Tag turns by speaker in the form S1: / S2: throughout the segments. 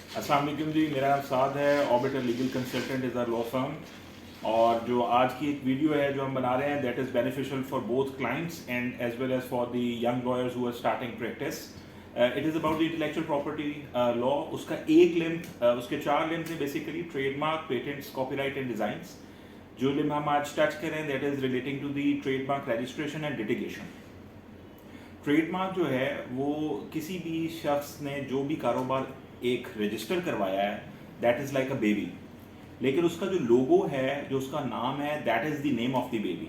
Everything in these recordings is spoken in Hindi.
S1: अस्सलाम वालेकुम जी, मेरा नाम साद है। Orbiter legal consultant is our law firm. और जो आज की एक वीडियो है जो हम बना रहे हैं, that is beneficial for both clients and as well as for the young lawyers who are starting practice. It is about the intellectual property law. उसका एक लिम्ब, उसके चार लिम्ब हैं basically: trademark, patents, copyright and designs. जो लिम्ब हम आज टच करें that is relating to the trademark registration and litigation. Trademark जो है वो किसी भी शख्स ने जो भी कारोबार एक रजिस्टर करवाया है, that is like a baby. लेकिन उसका जो लोगो है, जो उसका नाम है, that is the name of the baby.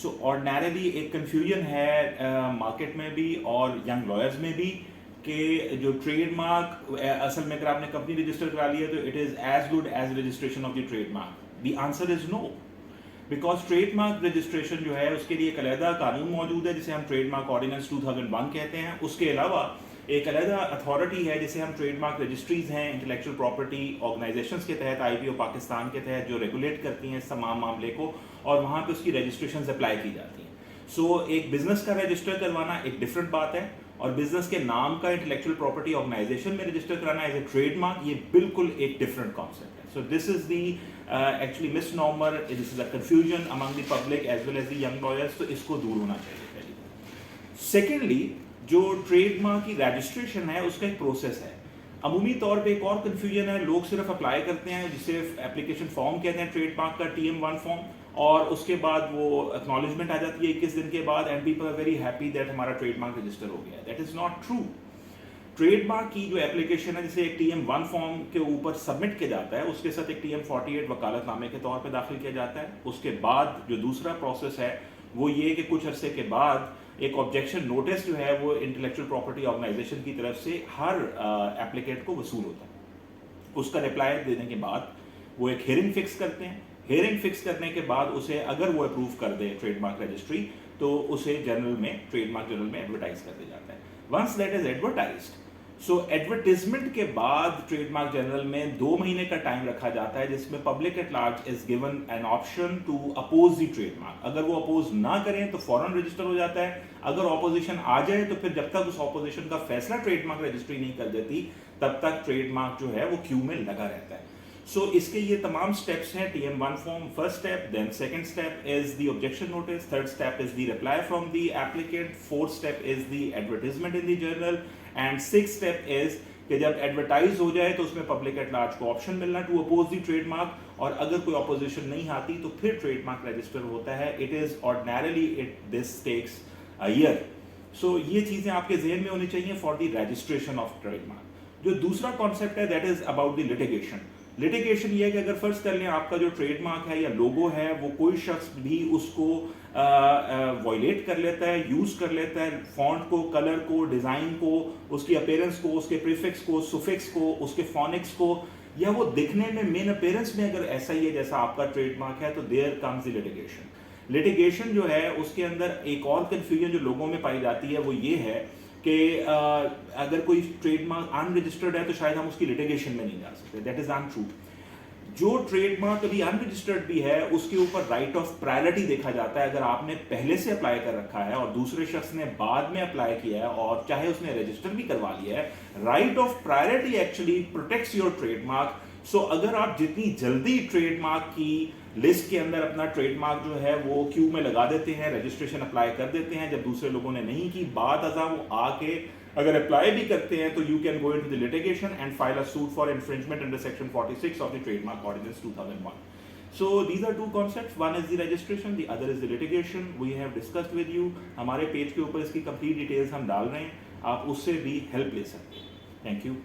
S1: So ordinarily एक कन्फ्यूजन है मार्केट में भी और यंग लॉयर्स में भी कि जो ट्रेडमार्क असल में अगर आपने कंपनी रजिस्टर करा ली है तो it is as good as registration of the trademark. The answer is no, because trademark registration जो है उसके लिए एक अलहदा कानून मौजूद है जिसे हम ट्रेडमार्क ऑर्डिनेंस 2001 कहते हैं। उसके अलावा एक अलहदा अथॉरिटी है जिसे हम ट्रेडमार्क रजिस्ट्रीज हैं इंटेलेक्चुअल प्रॉपर्टी ऑर्गेनाइजेशंस के तहत, IPO पाकिस्तान के तहत, जो रेगुलेट करती हैं इस तमाम मामले को, और वहाँ पे उसकी रजिस्ट्रेशन अप्लाई की जाती हैं। सो एक बिजनेस का रजिस्टर करवाना एक डिफरेंट बात है, और बिजनेस के नाम का इंटेलेक्चुअल प्रॉपर्टी ऑर्गेनाइजेशन में रजिस्टर कराना एज ए ट्रेडमार्क, ये बिल्कुल एक डिफरेंट कॉन्सेप्ट है। So this is the actually misnomer, this is a confusion among the public as well as the young lawyers, तो इसको दूर होना चाहिए पहली। सेकेंडली, जो ट्रेडमार्क की रजिस्ट्रेशन है उसका एक प्रोसेस है। अमूमी तौर पे एक और कन्फ्यूजन है, लोग सिर्फ अप्लाई करते हैं जिसे एप्लीकेशन फॉर्म कहते हैं ट्रेडमार्क का, TM1 फॉर्म, और उसके बाद वो एक्नॉलेजमेंट आ जाती है 21 दिन के बाद, and people are very happy that हमारा ट्रेडमार्क रजिस्टर हो गया। That is not true. Trademark की जो एप्लीकेशन है जिसे एक TM1 फॉर्म के ऊपर सबमिट किया जाता है, उसके साथ एक TM48 वकालतनामे के तौर पे दाखिल किया जाता है। उसके बाद जो दूसरा प्रोसेस है वो ये कि कुछ अरसे के बाद एक ऑब्जेक्शन नोटिस जो है वो इंटेलेक्चुअल प्रॉपर्टी ऑर्गेनाइजेशन की तरफ से हर एप्लीकेंट को वसूल होता है। उसका रिप्लाई देने के बाद वो एक हेयरिंग फिक्स करते हैं। हेयरिंग फिक्स करने के बाद उसे अगर वो अप्रूव कर दे ट्रेडमार्क रजिस्ट्री, तो उसे जर्नल में, ट्रेडमार्क जर्नल में एडवर्टाइज कर दिया जाता है। Once that is advertised, so advertisement के बाद ट्रेडमार्क जर्नल में 2 महीने का टाइम रखा जाता है जिसमें public at large is given an option to oppose the trademark. अगर वो अपोज ना करें तो फौरन रजिस्टर हो जाता है। अगर ऑपोजिशन आ जाए तो फिर जब तक उस ऑपोजिशन का फैसला ट्रेडमार्क रजिस्ट्री नहीं कर देती तब तक ट्रेडमार्क जो है वो क्यू में लगा रहता है। सो इसके ये तमाम स्टेप्स हैं। TM1 form first step, then second step is the objection notice, third step is the reply from the applicant, fourth step is the advertisement in the journal, and sixth step is कि जब एडवर्टाइज हो जाए तो उसमें पब्लिक एट लार्ज को ऑप्शन मिलना टू अपोज द ट्रेडमार्क, और अगर कोई ऑपोजिशन नहीं आती तो फिर ट्रेडमार्क रजिस्टर होता है। It is ordinarily this takes a year. So ये चीजें आपके जहन में होनी चाहिए for the registration of trademark. जो दूसरा कॉन्सेप्ट है that is about the litigation. Litigation ये है कि अगर फर्स्ट कर लें आपका जो ट्रेडमार्क है या लोगो है वो कोई शख्स भी उसको वॉयलेट कर लेता है, यूज कर लेता है, फॉन्ट को, कलर को, डिजाइन को, उसकी अपीयरेंस को, उसके प्रीफिक्स को, सुफिक्स को, उसके फोनिक्स को, या वो दिखने में मेन अपीयरेंस में अगर ऐसा ही है जैसा आपका ट्रेडमार्क है, तो there comes the litigation. Litigation जो है उसके अंदर एक और कंफ्यूजन जो लोगों में पाई जाती है वो ये है कि अगर कोई ट्रेडमार्क अनरजिस्टर्ड है तो शायद हम उसकी लिटिगेशन में नहीं जा सकते। That is untrue. जो ट्रेडमार्क अभी अनरजिस्टर्ड भी है उसके ऊपर राइट ऑफ प्रायोरिटी देखा जाता है। अगर आपने पहले से अप्लाई कर रखा है और दूसरे शख्स ने बाद में अप्लाई किया है और चाहे उसने रजिस्टर भी करवा लिया है, right of priority actually protects your trademark. So अगर आप जितनी जल्दी ट्रेडमार्क की लिस्ट के अंदर अपना ट्रेडमार्क जो है वो क्यू में लगा देते हैं, रजिस्ट्रेशन अप्लाई कर देते हैं, जब दूसरे लोगों ने नहीं की, बाद अज़ा वो आके अगर अप्लाई भी करते हैं तो you can go into the litigation and file a suit for infringement under section 46 of the trademark ordinance 2001. So these are two concepts. One is the registration, the other is the litigation. We have discussed with you. हमारे पेज के ऊपर इसकी कंप्लीट डिटेल्स हम डाल रहे हैं, आप उससे भी हेल्प ले सकते हैं। Thank you.